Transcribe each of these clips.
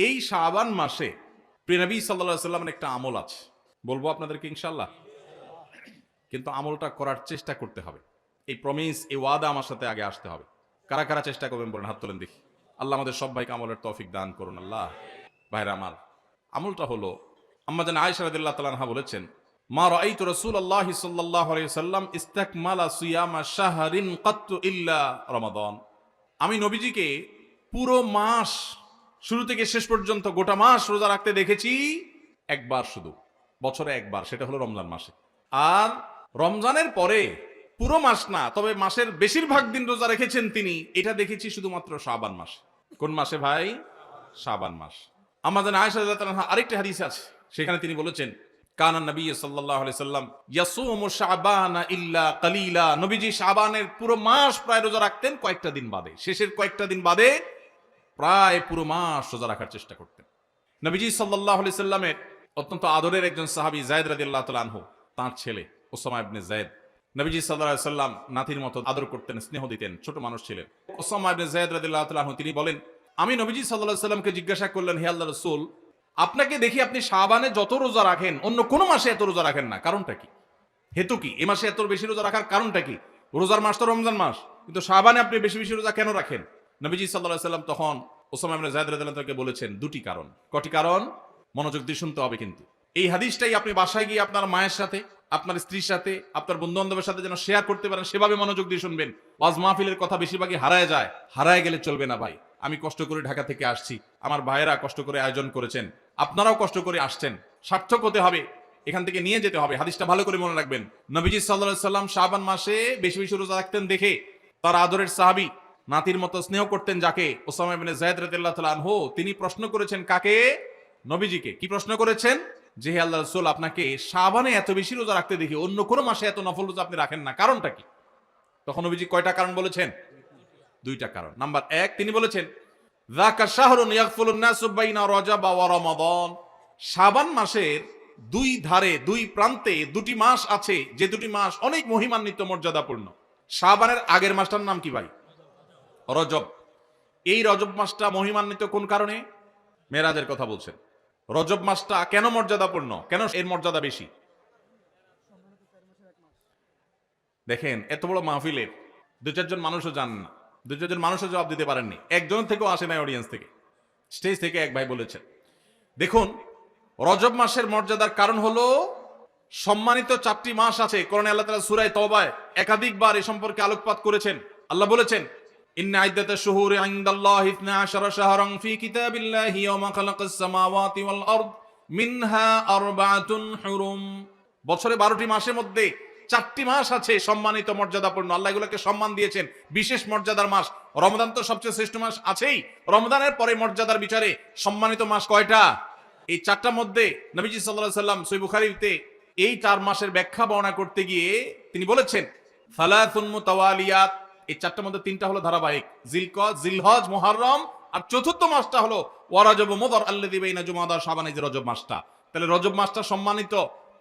এই শাবান মাসে প্রিয় নবী সাল্লাল্লাহু আলাইহি সাল্লামের একটা আমল আছে, বলবো আপনাদেরকে ইনশাআল্লাহ। কিন্তু আমলটা করার চেষ্টা করতে হবে। এই প্রমিস, এই ওয়াদা আমার সাথে আগে আসতে হবে। কারা কারা চেষ্টা করবেন বলেন, হাত তোলেন দেখি। আল্লাহ আমাদের সবাইকে আমলের তৌফিক দান করুন। আল্লাহ। ভাইরা আমার, আমলটা হলো, আম্মা জান আয়েশা রাদিয়াল্লাহু তাআলা আনহা বলেছেন, মা রাআইতু রাসূলুল্লাহি সাল্লাল্লাহু আলাইহি ওয়াসাল্লাম ইসতাকমালা সিয়ামা শাহরিন কাত্তু ইল্লা রমাদান। আমি নবীজিকে পুরো মাস শুরু থেকে শেষ পর্যন্ত গোটা মাস রোজা রাখতে দেখেছি একবার, শুধু বছরে একবার, সেটা হলো রমজান মাসে। আর রমজানের পরে পুরো মাস না, তবে মাসের বেশিরভাগ দিন রোজা রেখেছেন তিনি, এটা দেখেছি শুধুমাত্র শাবান মাসে। কোন মাসে ভাই? শাবান মাস। আমাদের আয়েশা রাদিয়াল্লাহু তাআলা আরেকটা হাদিস আছে, সেখানে তিনি বলেছেন, কানা নবী সাল্লাল্লাহু আলাইহি সাল্লাম ইয়াসুমু শাবানা ইল্লা কালিলা। নবীজি শাবানের পুরো মাস প্রায় রোজা রাখতেন, কয়েকটা দিন বাদে, শেষের কয়েকটা দিন বাদে প্রায় পুরো মাস রোজা রাখার চেষ্টা করতেন। নবীজি সাল্লাল্লাহু আলাইহি সাল্লামের অত্যন্ত আদরের একজন সাহাবী যায়েদ রাদিয়াল্লাহু তাআলা আনহু, তার ছেলে উসামা ইবনে যায়েদ, নবীজি সাল্লাল্লাহু আলাইহি সাল্লাম নাতির মতো আদর করতেন, স্নেহ দিতেন, ছোট মানুষ ছিলেন। উসামা ইবনে যায়েদ রাদিয়াল্লাহু তাআলা আনহু তিনি বলেন, আমি নবীজি সাল্লাল্লাহু আলাইহি সাল্লামকে জিজ্ঞাসা করলেন, হে আল্লাহর রাসূল, আপনাকে দেখি আপনি শাবানে যত রোজা রাখেন অন্য কোন মাসে এত রোজা রাখেন না, কারণটা কি? হেতু কি? এই মাসে এত বেশি রোজা রাখার কারণটা কি? রোজার মাস তো রমজান মাস, কিন্তু শাবানে আপনি বেশি বেশি রোজা কেন রাখেন? নবীজি সাল্লাল্লাহু আলাইহি সাল্লাম তখন উসামা ইবনে যায়েদ রাদিয়াল্লাহু তাআলাকে বলেছেন দুটি কারণ। কটি কারণ? মনোযোগ দিয়ে শুনতে হবে কিন্তু। এই হাদিসটাই আপনি বাসায় গিয়ে আপনার মায়ের সাথে, আপনার স্ত্রীর সাথে, আপনার বন্ধু বান্ধবের সাথে যেন শেয়ার করতে পারেন, সেভাবে মনোযোগ দিয়ে শুনবেন। ওয়াজ মাহফিলের কথা বেশিরভাগই হারায় যায়, হারায় গেলে চলবে না ভাই। আমি কষ্ট করে ঢাকা থেকে আসছি, আমার ভাইয়েরা কষ্ট করে আয়োজন করেছেন, আপনারাও কষ্ট করে আসছেন, সার্থক হতে হবে, এখান থেকে নিয়ে যেতে হবে। হাদিসটা ভালো করে মনে রাখবেন। নবীজি সাল্লাল্লাহু আলাইহি সাল্লাম শাবান মাসে বেশি বেশি রোজা রাখতেন দেখে তার আদরের সাহাবী, নাতির মতো স্নেহ করতেন যাকে, উসামা ইবনে যায়েদ রাদিয়াল্লাহু তাআলা আনহু, তিনি প্রশ্ন করেছেন কাকে? নবীজিকে। কি প্রশ্ন করেছেন? যে হে আল্লাহর রাসূল, আপনাকে শাবানে এত বেশি রোজা রাখতে দেখি অন্য কোন মাসে এত নফল রোজা আপনি রাখেন না, কারণটা কি? তখন নবীজি কয়টা কারণ বলেছেন? দুইটা কারণ। নাম্বার 1, তিনি বলেছেন, যাকা শাহরুন ইয়াগফুলুন নাসু বাইনা রজব ওয়া রমাদান। শাবান মাসের দুই ধারে, দুই প্রান্তে দুটি মাস আছে, যে দুটি মাস অনেক মহিমান্বিত, মর্যাদাপূর্ণ। শাবানের আগের মাসটার নাম কি ভাই? রজব। এই রজব মাসটা মহিমান্বিত কোন কারণে? মেরাজের কথা বলছেন। রজব মাসটা কেন মর্যাদাপূর্ণ, কেন এর মর্যাদা বেশি? দেখেন, এত বড় মাহফিলে দু চারজন মানুষও জানেন না, দু চারজন মানুষও জবাব দিতে পারেননি, একজন থেকেও আসে নাই অডিয়েন্স থেকে, স্টেজ থেকে এক ভাই বলেছেন। দেখুন, রজব মাসের মর্যাদার কারণ হলো, সম্মানিত 4টি মাস আছে কোরআনে। আল্লাহ তাআলা সূরা তাওবায় একাধিকবার এই সম্পর্কে আলোকপাত করেছেন। আল্লাহ বলেছেন, ইন্না ইদ্দাতাশ শুহুরি ইনদাল্লাহি 12 শাহরান ফি কিতাবিল্লাহি ইয়াওমা খালাকাস সামাওয়াতি ওয়াল আরদ মিনহা আরবাআতুন হুরুম। বছরে 12টি মাসের মধ্যে 4টি মাস আছে সম্মানিত, মর্যাদাপূর্ণ। আল্লাহ এগুলোকে সম্মান দিয়েছেন, বিশেষ মর্যাদার মাস। রমজান তো সবচেয়ে শ্রেষ্ঠ মাস আছেই, রমজানের পরে মর্যাদার বিচারে সম্মানিত মাস কয়টা? এই 4টার মধ্যে নবীজি সাল্লাল্লাহু আলাইহি সাল্লাম সহিহ বুখারীতে এই 4 মাসের ব্যাখ্যা বর্ণনা করতে গিয়ে তিনি বলেছেন, সালাতুন মুতাওয়ালিয়াত। এই 4টার মধ্যে 3টা হলো ধারাবাহিক, জিলকদ, জিলহজ, মুহররম, আর চতুর্থ মাসটা হলো ওয়া রজব মুদর আল্লাযী বাইনা জুমাদা শাবান, এই যে রজব মাসটা। তাহলে রজব মাসটা সম্মানিত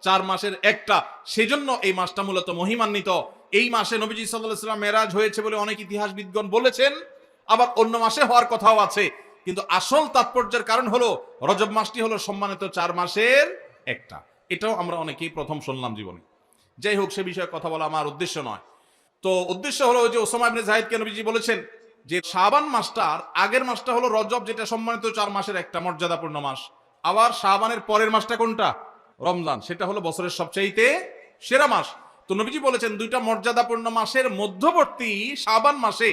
4 মাসের একটা, সেজন্য এই মাসটা মূলত মহিমান্বিত। এই মাসে নবীজি সাল্লাল্লাহু আলাইহি সাল্লাম মেরাজ হয়েছে বলে অনেক ইতিহাসবিদগণ বলেছেন, আবার অন্য মাসে হওয়ার কথাও আছে। কিন্তু আসল তাৎপর্যের কারণ হলো রজব মাসটি হলো সম্মানিত 4 মাসের একটা। এটাও আমরা অনেকেই প্রথম শুনলাম জীবনে। যাই হোক, সে বিষয়ে কথা বলা আমার উদ্দেশ্য নয়। তো উদ্দেশ্য হলো যে উসামা ইবনে যায়েদকে নবীজি বলেছেন যে শাবান মাসটার আগের মাসটা হলো রজব, যেটা সম্মানিত 4 মাসের একটা মর্যাদাপূর্ণ মাস। আবার শাবানের পরের মাসটা কোনটা? রমজান, সেটা হলো বছরের সবচাইতে সেরা মাস। তো নবীজি বলেছেন, দুইটা মর্যাদাপূর্ণ মাসের মধ্যবর্তী শাবান মাসে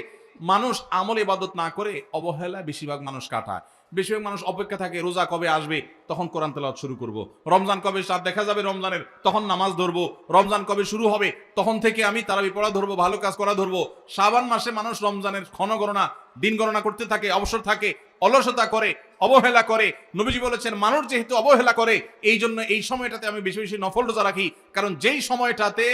মানুষ আমল ইবাদত না করে অবহেলা বেশিরভাগ মানুষ কাটায়। বেশিরভাগ মানুষ অপেক্ষা থাকে রোজা কবে আসবে, তখন কোরআন তেলাওয়াত শুরু করব। রমজান কবে চাঁদ দেখা যাবে রমজানের, তখন নামাজ ধরবো। রমজান কবে শুরু হবে, তখন থেকে আমি তারাবি পড়া ধরবো, ভালো কাজ করা ধরবো। শাবান মাসে মানুষ রমজানের ক্ষণ গণনা, দিন গণনা করতে থাকে, অবসর থাকে, অলসতা করে, অবহেলা করে। নবীজি বলেছেন, মানুষ যেহেতু অবহেলা করে, এই জন্য এই সময়টাতে আমি বেশি বেশি নফল রোজা রাখি। কারণ যেই সময়টাতে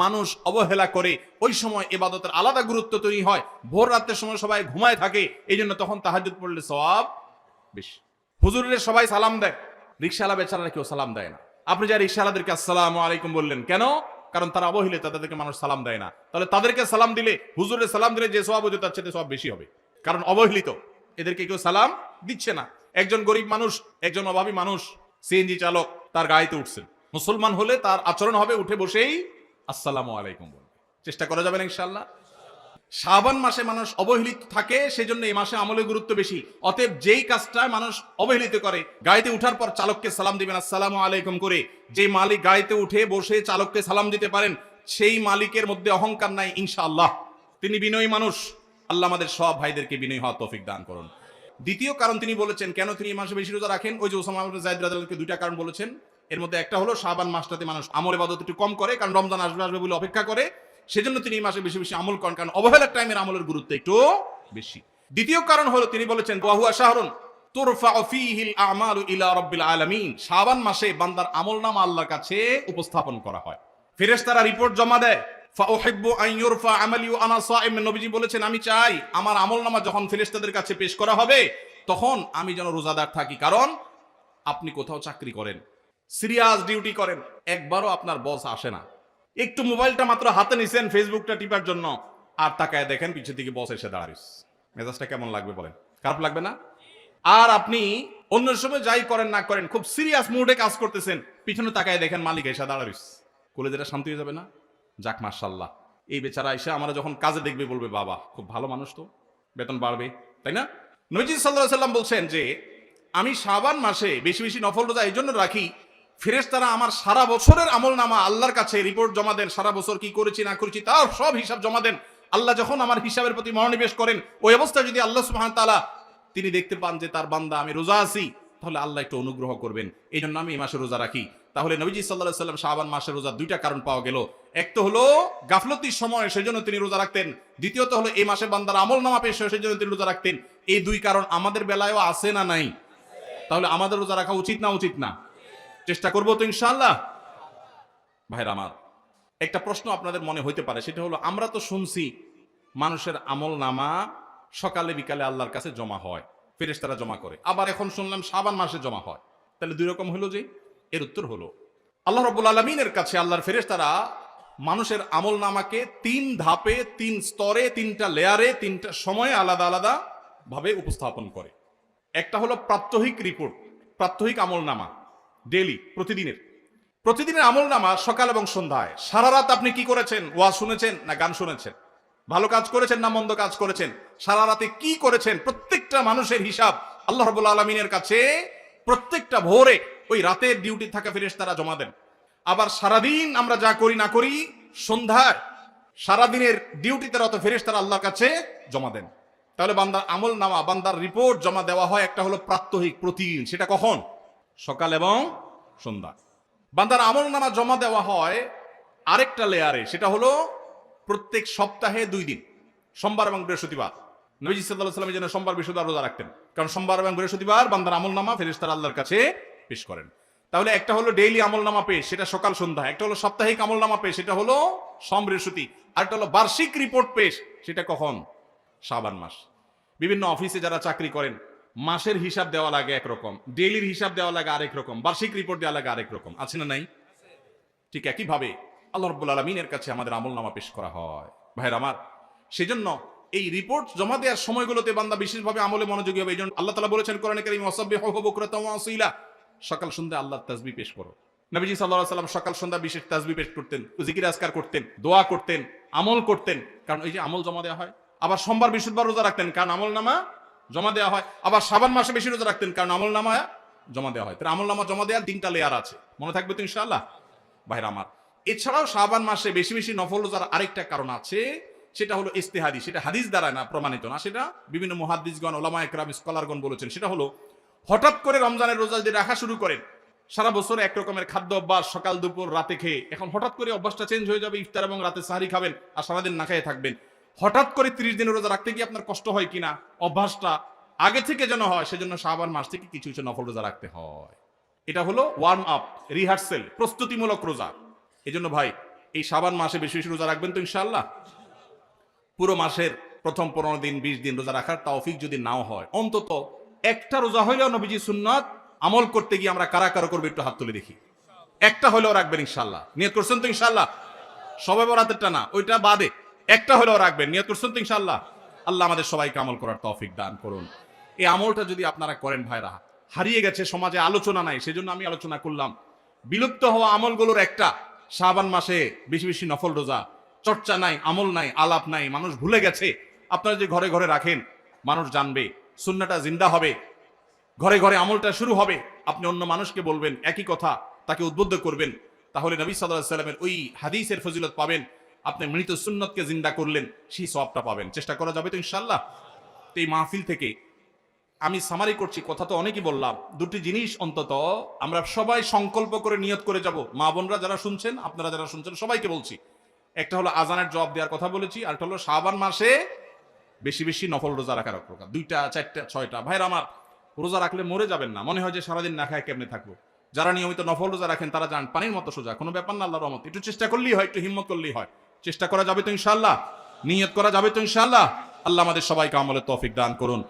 মানুষ অবহেলা করে, ওই সময় ইবাদতের আলাদা গুরুত্ব তৈরি হয়। ভোর রাতের সময় সবাই ঘুমায় থাকে, এই জন্য তখন তাহাজ্জুদ পড়লে সওয়াব বেশি। হুজুরের সবাই সালাম দেয়, রিকশাওয়ালা বেচারারা কেউ সালাম দেয় না। আপনি যা রিকশাওয়ালাদেরকে আসসালামু আলাইকুম বললেন, কেন? কারণ তারা অবহেলিত, তাদেরকে মানুষ সালাম দেয় না। তাহলে তাদেরকে সালাম দিলে, হুজুরের সালাম দিলে যে সওয়াব হতো তার চেয়ে সওয়াব বেশি হবে, কারণ অবহেলিত, এদেরকে কেউ সালাম দিচ্ছে না। একজন গরিব মানুষ, একজন অভাবী মানুষ, সিএনজি চালক, তার গাড়িতে উঠছেন। মুসলমান হলে তার আচরণ হবে উঠে বসেই আসসালামু আলাইকুম বলবে। চেষ্টা করা যাবে না ইনশাআল্লাহ। শাবান মাসে মানুষ অবহেলিত থাকে, সেজন্য এই মাসে আমলের গুরুত্ব বেশি। অতএব যেই কাজটা মানুষ অবহেলিত করে, গাড়িতে উঠার পর চালককে সালাম দিবেন আসসালামু আলাইকুম করে। যে মালিক গাড়িতে উঠে বসে চালককে সালাম দিতে পারেন, সেই মালিকের মধ্যে অহংকার নাই ইনশাআল্লাহ, তিনি বিনয়ী মানুষ। আল্লাহ আমাদের সব ভাইদেরকে বিনয়ী হওয়ার তৌফিক দান করুন। দ্বিতীয় কারণ তিনি বলেছেন কেন তিনি এই মাসে বেশি রোজা রাখেন, ওই যে ওসামা ইবনে যায়েদ রাদিয়াল্লাহু আনহু দুইটা কারণ বলেছেন। এর মধ্যে একটা হলো শাবান মাসটাতে মানুষ আমল ইবাদত একটু কম করে, কারণ রমজান আসবে আসবে বলে অপেক্ষা করে, সেজন্য তিনি এই মাসে বেশি বেশি আমল করেন, কারণ অবহেলার টাইমের আমলের গুরুত্ব একটু বেশি। দ্বিতীয় কারণ হলো তিনি বলেছেন ওয়া হুয়া শাহরুন তুরফাউ ফীহিল আমালু ইলা রাব্বিল আলামিন, শাবান মাসে বান্দার আমলনামা আল্লাহর কাছে উপস্থাপন করা হয়, ফেরেশতারা রিপোর্ট জমা দেয়। ফাউহিব্বু আন ইউরফা আমালি ওয়া আনা সাইম, নবীজি বলেছেন আমি চাই আমার আমলনামা যখন ফেরেশতাদের কাছে পেশ করা হবে তখন আমি যেন রোজাদার থাকি। কারণ আপনি কোথাও চাকরি করেন, সিরিয়াস ডিউটি করেন, একবারও আপনার বস আসে না, একটু মোবাইলটা মাত্র হাতে নিছেন ফেসবুকটা টিপার জন্য, আর তাকায় দেখেন পিছে থেকে বস এসে দাঁড়াইস, মেজাজটা কেমন লাগবে বলেন? খারাপ লাগবে না? আর আপনি অন্য সময় যাই করেন না করেন খুব সিরিয়াস মুডে কাজ করতেছেন, পিছনে তাকায় দেখেন মালিক এসে দাঁড়াইস, কলেজেটা শান্তি হয়ে যাবে না? যাক মাশাআল্লাহ, এই বেচারা এসে আমরা যখন কাজে দেখবে বলবে বাবা খুব ভালো মানুষ, তো বেতন বাড়বে, তাই না? নবীজি সাল্লাল্লাহু আলাইহি ওয়াসাল্লাম বলছেন যে আমি শাবান মাসে বেশি বেশি নফল রোজা এই জন্য রাখি, ফেরেশতারা আমার সারা বছরের আমলনামা আল্লাহর কাছে রিপোর্ট জমা দেন, সারা বছর কি করেছি না করেছি তার সব হিসাব জমা দেন। আল্লাহ যখন আমার হিসাবের প্রতি মনোনিবেশ করেন, ওই অবস্থায় যদি আল্লাহ সুবহানাহু ওয়া তাআলা তিনি দেখতে পান যে তার বান্দা আমি রোজা আছি, তাহলে আল্লাহ একটু অনুগ্রহ করবেন, এই জন্য আমি এই মাসে রোজা রাখি। তাহলে নবীজি সাল্লাল্লাহু আলাইহি ওয়াসাল্লাম শাবান মাসে রোজা দুইটা কারণ পাওয়া গেল, এক তো হলো গাফলতির সময় সেজন্য তিনি রোজা রাখতেন, দ্বিতীয়ত হলো এই মাসে বান্দার আমলনামা পেশ হয় সেজন্য তিনি রোজা রাখতেন। এই দুই কারণ আমাদের বেলায়ও আছে না নাই? তাহলে আমাদের রোজা রাখা উচিত না উচিত না? চেষ্টা করবো তো ইনশাআল্লাহ। ভাইরা আমার, একটা প্রশ্ন আপনাদের মনে হইতে পারে, সেটা হলো আমরা তো শুনছি মানুষের আমলনামা সকালে বিকালে আল্লাহর কাছে জমা হয়, ফেরেশতারা জমা করে, আবার এখন শুনলাম শাবান মাসে জমা হয়, তাহলে দুই রকম হলো যে? এর উত্তর হলো আল্লাহ রাব্বুল আলামিনের কাছে আল্লাহর ফেরেশতারা মানুষের আমলনামাকে তিন ধাপে, তিন স্তরে, তিনটা লেয়ারে, তিনটা সময়ে আলাদা আলাদা ভাবে উপস্থাপন করে। একটা হলো প্রাত্যহিক রিপোর্ট, প্রাত্যহিক আমলনামা, ডেইলি, প্রতিদিনের আমলনামা সকাল এবং সন্ধ্যায়। সারা রাত আপনি কি করেছেন, ওয়াজ শুনেছেন না গান শুনেছেন, ভালো কাজ করেছেন না মন্দ কাজ করেছেন, সারা রাতে কি করেছেন, প্রত্যেকটা মানুষের হিসাব আল্লাহ রাব্বুল আলামিনের কাছে প্রত্যেকটা ভোরে ওই রাতের ডিউটি থাকা ফেরেশতারা জমা দেন। আবার সারাদিন আমরা যা করি না করি সন্ধ্যায় সারাদিনের ডিউটিতে রত ফেরেশতারা আল্লাহর কাছে জমা দেন। তাহলে বান্দার আমলনামা, বান্দার রিপোর্ট জমা দেওয়া হয়, একটা হলো প্রাত্যহিক, প্রতিদিন, সেটা কখন? সকাল এবং সন্ধ্যা। বান্দার আমলনামা জমা দেওয়া হয় আরেকটা লেয়ারে, সেটা হলো প্রত্যেক সপ্তাহে 2 দিন, সোমবার এবং বৃহস্পতিবার। নবীজি সাল্লাল্লাহু আলাইহি ওয়াসাল্লাম যেন সোমবার বৃহস্পতিবার রোজা রাখতেন, কারণ সোমবার এবং বৃহস্পতিবার বান্দার আমলনামা ফেরেশতারা আল্লাহর কাছে পেশ করেন। তাহলে একটা হলো ডেইলি আমলনামা পেশ, সেটা সকাল সন্ধ্যা, একটা হলো সাপ্তাহিক আমলনামা পেশ, সেটা হলো সোম বৃহস্পতি, আরেকটা হলো বার্ষিক রিপোর্ট পেশ, সেটা কখন? শাবান মাস। বিভিন্ন অফিসে যারা চাকরি করেন মাসের হিসাব দেওয়া লাগে একরকম, ডেইলির হিসাব দেওয়া লাগে আরেক রকম, বার্ষিক রিপোর্ট দেওয়া লাগে আরেক রকম, আছে না নাই? ঠিক একইভাবে আল্লাহ রাব্বুল আলামিনের কাছে আমাদের আমলনামা পেশ করা হয়। ভাইরা আমার, সেজন্য এই রিপোর্ট জমা দেওয়ার সময়গুলোতে বান্দা বিশেষভাবে আমলে মনোযোগী হবে। এই জন্য আল্লাহ তাআলা বলেছেন কোরআনে কারীমে ওয়াসাব্বিহু বুকরাতাও ওয়া আসীলা, সকাল সন্ধ্যা আল্লাহর তাসবিহ পেশ করো। নবীজি সাল্লাল্লাহু আলাইহি ওয়াসাল্লাম সকাল সন্ধ্যা বিশেষ তাসবিহ পেশ করতেন, জিকির আজকার করতেন, দোয়া করতেন, আমল করতেন, কারণ এই যে আমল জমা দেওয়া হয়। আবার সোমবার বৃহস্পতিবার রোজা রাখতেন, কারণ আমলনামা জমা দেওয়া হয়। আবার শাবান মাসে বেশি রোজা রাখতেন, কারণ আমলনামা জমা দেওয়া হয়। তাহলে আমলনামা জমা দেওয়ার 3টা লেয়ার আছে, মনে থাকবে তো ইনশাআল্লাহ? ভাইরা আমার, এছাড়াও শাবান মাসে বেশি বেশি নফল রোজার আরেকটা কারণ আছে, সেটা হলো ইস্তেহাদি, সেটা হাদিস দ্বারা না প্রমাণিত না, সেটা বিভিন্ন মুহাদ্দিসগণ, উলামায়ে কেরাম, স্কলারগণ বলেছেন। সেটা হলো হঠাৎ করে রমজানের রোজা যদি রাখা শুরু করেন, সারা বছর এক রকমের খাদ্য অভ্যাস, সকাল দুপুর রাতে খেয়ে, এখন হঠাৎ করে অভ্যাসটা চেঞ্জ হয়ে যাবে, ইফতার এবং রাতে সাহরি খাবেন আর সারাদিন না খেয়ে থাকবেন। হঠাৎ করে 30 দিনের রোজা রাখতে গিয়ে আপনার কষ্ট হয় কিনা, অভ্যাসটা আগে থেকে যেন হয়, সেজন্য শাবান মাস থেকে কিছু কিছু নফল রোজা রাখতে হয়। এটা হলো ওয়ার্ম আপ, রিহার্সেল, প্রস্তুতিমূলক রোজা। এই জন্য ভাই, এই শাবান মাসে বেশি বেশি রোজা রাখবেন তো ইনশাআল্লাহ। পুরো মাসের প্রথম 15 দিন 20 দিন রোজা রাখার তৌফিক যদি নাও হয়, অন্তত একটা রোজা হইলেও নবীজি সুন্নাত আমল করতে গিয়ে আমরা কারা কারা করবো একটু হাত তুলে দেখি। একটা হলেও রাখবেন ইনশাআল্লাহ, নিয়ত করছেন তো ইনশাআল্লাহ? সবাই বরাতেরটা না, ওইটা বাদে একটা হলেও রাখবেন, নিয়ত করছেন তো ইনশাআল্লাহ? আল্লাহ আমাদের সবাইকে আমল করার তৌফিক দান করুন। এই আমলটা যদি আপনারা করেন ভাইরা, হারিয়ে গেছে, সমাজে আলোচনা নাই, সেজন্য আমি আলোচনা করলাম। বিলুপ্ত হওয়া আমলগুলোর একটা শাবান মাসে বেশি বেশি নফল রোজা। চর্চা নাই, আমল নাই, আলাপ নাই, মানুষ ভুলে গেছে। আপনারা যে ঘরে ঘরে রাখেন, মানুষ জানবে, সুন্নাহটা জিন্দা হবে, ঘরে ঘরে আমলটা শুরু হবে। আপনি অন্য মানুষকে বলবেন একই কথা, তাকে উদ্বুদ্ধ করবেন, তাহলে নবী সাল্লাল্লাহু আলাইহি সাল্লামের ওই হাদিসের ফজিলত পাবেন। আপনি মৃত সুন্নতকে জিন্দা করলেন, সেই সওয়াবটা পাবেন। চেষ্টা করা যাবে তো ইনশাআল্লাহ। তো এই মাহফিল থেকে আমি সামারি করছি, কথা তো অনেকই বললাম। দুটি জিনিস অন্তত আমরা সবাই সংকল্প করে নিয়ত করে যাব। মা বোনরা যারা শুনছেন, আপনারা যারা শুনছেন, সবাইকে বলছি, একটা হলো আজানের জবাব দেওয়ার কথা বলেছি, আর একটা হলো শাবান মাসে বেশি বেশি নফল রোজা রাখার প্রকার। 2টা 4টা 6টা ভাইরা আমার, রোজা রাখলে মরে যাবেন না। মনে হয় যে সারাদিন না খায় কেমনে থাকবো। যারা নিয়মিত নফল রোজা রাখেন তারা জান পানির মতো সোজা, কোনো ব্যাপার না। আল্লাহর রহমত, একটু চেষ্টা করলেই হয়, একটু হিম্মত করলেই হয়। চেষ্টা করা যাবে তো ইনশাআল্লাহ, নিয়ত করা যাবে তো ইনশাআল্লাহ। আল্লাহ আমাদের সবাইকে আমলের তৌফিক দান করুন।